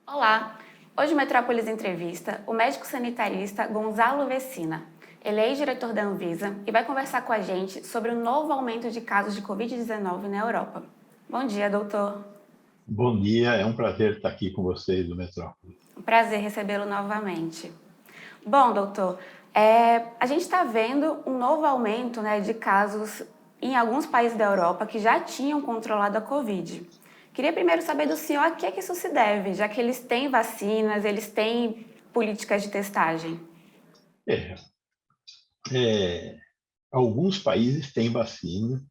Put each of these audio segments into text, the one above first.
Olá! Hoje o Metrópolis entrevista o médico sanitarista Gonzalo Vecina. Ele é ex-diretor da Anvisa e vai conversar com a gente sobre o novo aumento de casos de Covid-19 na Europa. Bom dia, doutor. Bom dia, é um prazer estar aqui com vocês do Metrópole. Um prazer recebê-lo novamente. Bom, doutor, a gente está vendo um novo aumento, de casos em alguns países da Europa que já tinham controlado a Covid. Queria primeiro saber do senhor a que é que isso se deve, já que eles têm vacinas, eles têm políticas de testagem. É, Alguns países têm vacina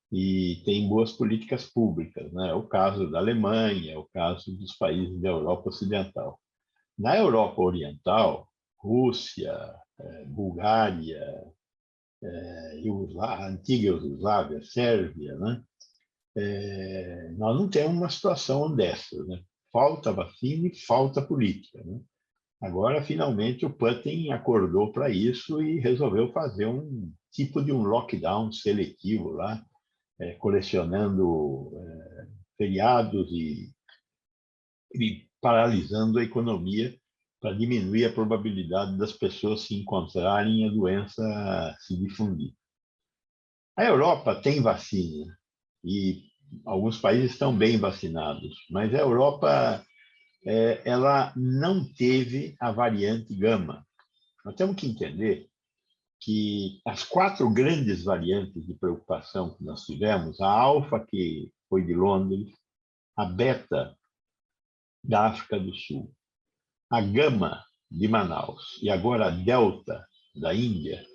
e têm boas políticas públicas, né? É o caso da Alemanha, é o caso dos países da Europa Ocidental. Na Europa Oriental, Rússia, Bulgária, a antiga Iugoslávia, Sérvia, né? Nós não temos uma situação dessa, né? Falta vacina e falta política, né? Agora, finalmente, o Putin acordou para isso e resolveu fazer um tipo de um lockdown seletivo lá, colecionando feriados e paralisando a economia para diminuir a probabilidade das pessoas se encontrarem e a doença se difundir. A Europa tem vacina e alguns países estão bem vacinados, mas a Europa ela não teve a variante gama. Nós temos que entender que as quatro grandes variantes de preocupação que nós tivemos, a alfa, que foi de Londres, a beta, da África do Sul, a gama, de Manaus, e agora a delta, da Índia,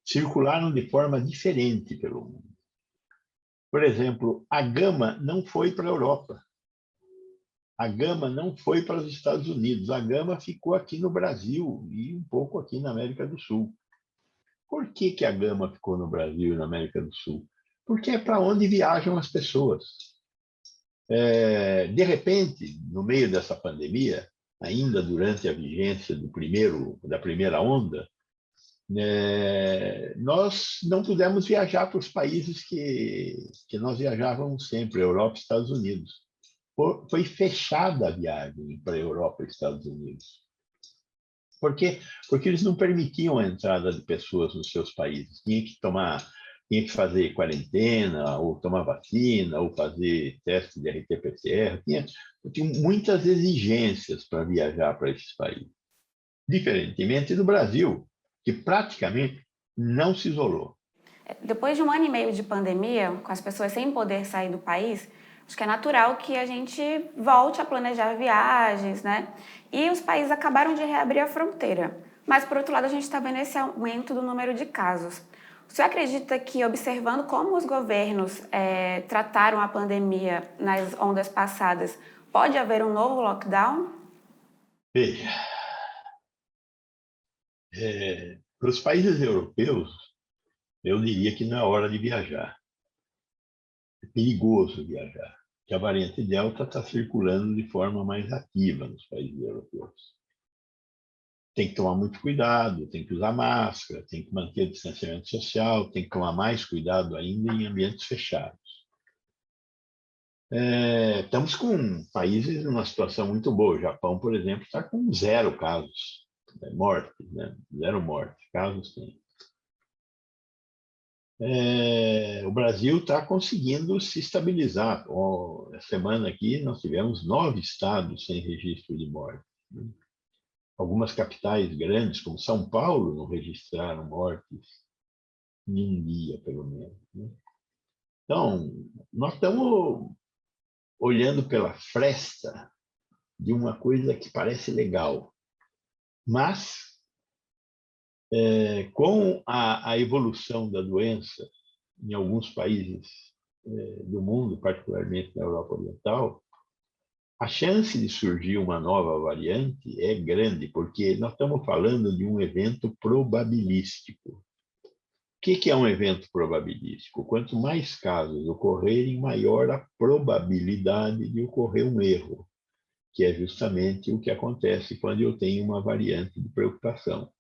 circularam de forma diferente pelo mundo. Por exemplo, a gama não foi para a Europa, a gama não foi para os Estados Unidos, a gama ficou aqui no Brasil e um pouco aqui na América do Sul. Por que a gama ficou no Brasil e na América do Sul? Porque é para onde viajam as pessoas. De repente, no meio dessa pandemia, ainda durante a vigência da primeira onda, nós não pudemos viajar para os países que nós viajávamos sempre, Europa e Estados Unidos. Foi fechada a viagem para a Europa e Estados Unidos. Por quê? Porque eles não permitiam a entrada de pessoas nos seus países. Tinha que fazer quarentena, ou tomar vacina, ou fazer teste de RT-PCR. Tinha muitas exigências para viajar para esses países. Diferentemente do Brasil, que praticamente não se isolou. Depois de 1 ano e meio de pandemia, com as pessoas sem poder sair do país, acho que é natural que a gente volte a planejar viagens, né? E os países acabaram de reabrir a fronteira. Mas, por outro lado, a gente está vendo esse aumento do número de casos. O senhor acredita que, observando como os governos trataram a pandemia nas ondas passadas, pode haver um novo lockdown? Veja, para os países europeus, eu diria que não é hora de viajar. É perigoso viajar, que a variante Delta está circulando de forma mais ativa nos países europeus. Tem que tomar muito cuidado, tem que usar máscara, tem que manter o distanciamento social, tem que tomar mais cuidado ainda em ambientes fechados. Estamos com países numa situação muito boa. O Japão, por exemplo, está com 0 casos, mortes, né? 0 mortes, casos tem. O Brasil está conseguindo se estabilizar. Essa semana aqui nós tivemos 9 estados sem registro de morte. Algumas capitais grandes, como São Paulo, não registraram mortes em um dia, pelo menos. Então, nós estamos olhando pela fresta de uma coisa que parece legal, mas com a evolução da doença em alguns países do mundo, particularmente na Europa Oriental, a chance de surgir uma nova variante é grande, porque nós estamos falando de um evento probabilístico. O que é um evento probabilístico? Quanto mais casos ocorrerem, maior a probabilidade de ocorrer um erro, que é justamente o que acontece quando eu tenho uma variante de preocupação.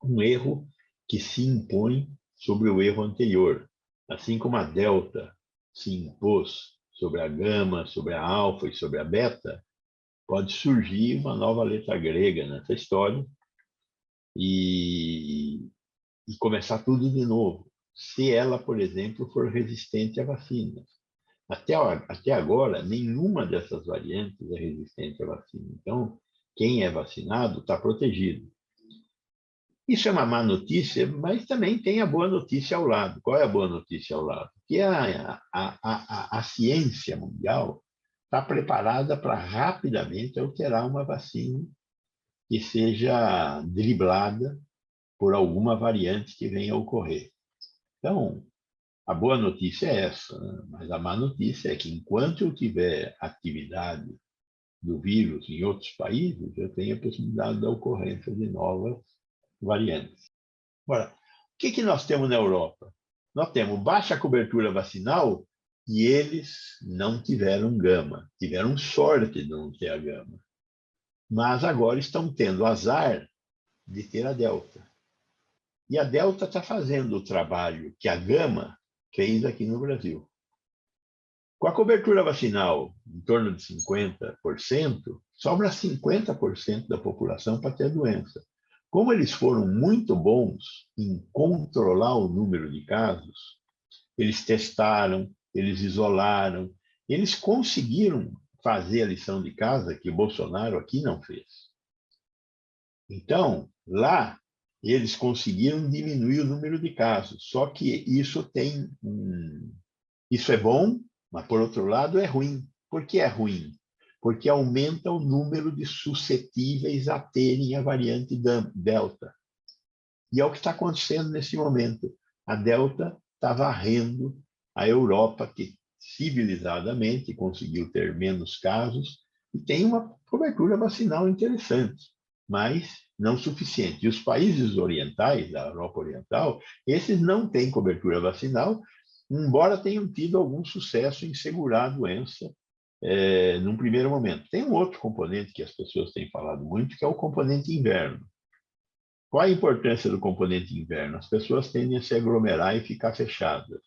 Um erro que se impõe sobre o erro anterior, assim como a delta se impôs sobre a gama, sobre a alfa e sobre a beta, pode surgir uma nova letra grega nessa história e, e começar tudo de novo, se ela, por exemplo, for resistente a vacinas. Até agora, nenhuma dessas variantes é resistente à vacina. Então, quem é vacinado está protegido. Isso é uma má notícia, mas também tem a boa notícia ao lado. Qual é a boa notícia ao lado? Que a ciência mundial está preparada para rapidamente alterar uma vacina que seja driblada por alguma variante que venha a ocorrer. Então, a boa notícia é essa, né? Mas a má notícia é que enquanto eu tiver atividade do vírus em outros países, eu tenho a possibilidade da ocorrência de novas variantes. Agora, o que nós temos na Europa? Nós temos baixa cobertura vacinal e eles não tiveram gama, tiveram sorte de não ter a gama. Mas agora estão tendo azar de ter a delta. E a delta está fazendo o trabalho que a gama fez aqui no Brasil. Com a cobertura vacinal em torno de 50%, sobra 50% da população para ter a doença. Como eles foram muito bons em controlar o número de casos, eles testaram, eles isolaram, eles conseguiram fazer a lição de casa que Bolsonaro aqui não fez. Então, lá, eles conseguiram diminuir o número de casos, só que isso é bom, mas, por outro lado, é ruim. Por que é ruim? Porque aumenta o número de suscetíveis a terem a variante Delta. E é o que está acontecendo nesse momento. A Delta está varrendo a Europa, que civilizadamente conseguiu ter menos casos e tem uma cobertura vacinal interessante, mas não suficiente. E os países orientais, da Europa Oriental, esses não têm cobertura vacinal, embora tenham tido algum sucesso em segurar a doença num primeiro momento. Tem um outro componente que as pessoas têm falado muito, que é o componente inverno. Qual a importância do componente inverno? As pessoas tendem a se aglomerar e ficar fechadas,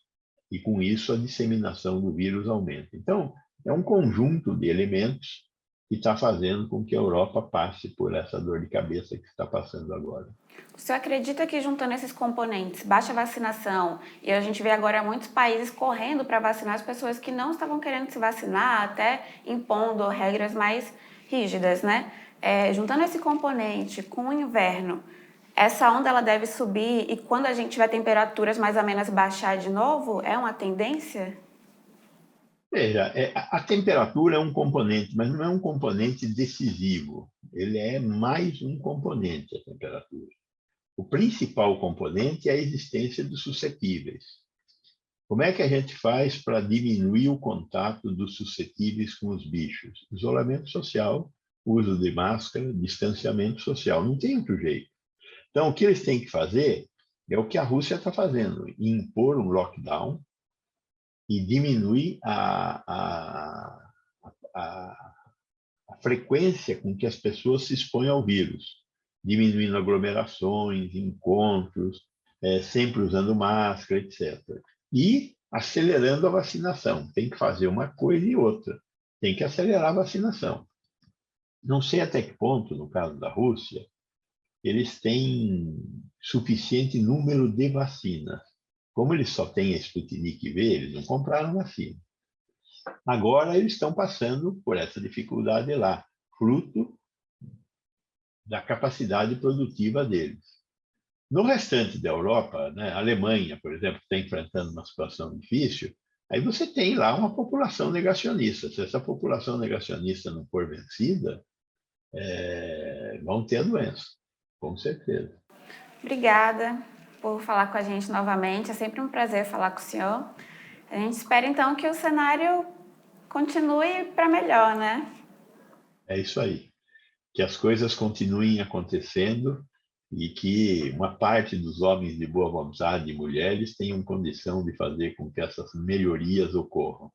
e com isso a disseminação do vírus aumenta. Então, é um conjunto de elementos que está fazendo com que a Europa passe por essa dor de cabeça que está passando agora. O senhor acredita que juntando esses componentes, baixa vacinação, e a gente vê agora muitos países correndo para vacinar as pessoas que não estavam querendo se vacinar, até impondo regras mais rígidas, né? Juntando esse componente com o inverno, essa onda ela deve subir e quando a gente tiver temperaturas mais ou menos baixar de novo, é uma tendência? Veja, a temperatura é um componente, mas não é um componente decisivo. Ele é mais um componente, a temperatura. O principal componente é a existência dos suscetíveis. Como é que a gente faz para diminuir o contato dos suscetíveis com os bichos? Isolamento social, uso de máscara, distanciamento social. Não tem outro jeito. Então, o que eles têm que fazer é o que a Rússia está fazendo, impor um lockdown e diminuir a frequência com que as pessoas se expõem ao vírus, diminuindo aglomerações, encontros, sempre usando máscara, etc. E acelerando a vacinação. Tem que fazer uma coisa e outra. Tem que acelerar a vacinação. Não sei até que ponto, no caso da Rússia, eles têm suficiente número de vacinas. Como eles só têm a Sputnik V, eles não compraram vacina. Agora eles estão passando por essa dificuldade lá, fruto da capacidade produtiva deles. No restante da Europa, né, a Alemanha, por exemplo, está enfrentando uma situação difícil, aí você tem lá uma população negacionista. Se essa população negacionista não for vencida, vão ter a doença, com certeza. Obrigada por falar com a gente novamente. É sempre um prazer falar com o senhor. A gente espera, então, que o cenário continue para melhor, né? É isso aí. Que as coisas continuem acontecendo e que uma parte dos homens de boa vontade e mulheres tenham condição de fazer com que essas melhorias ocorram.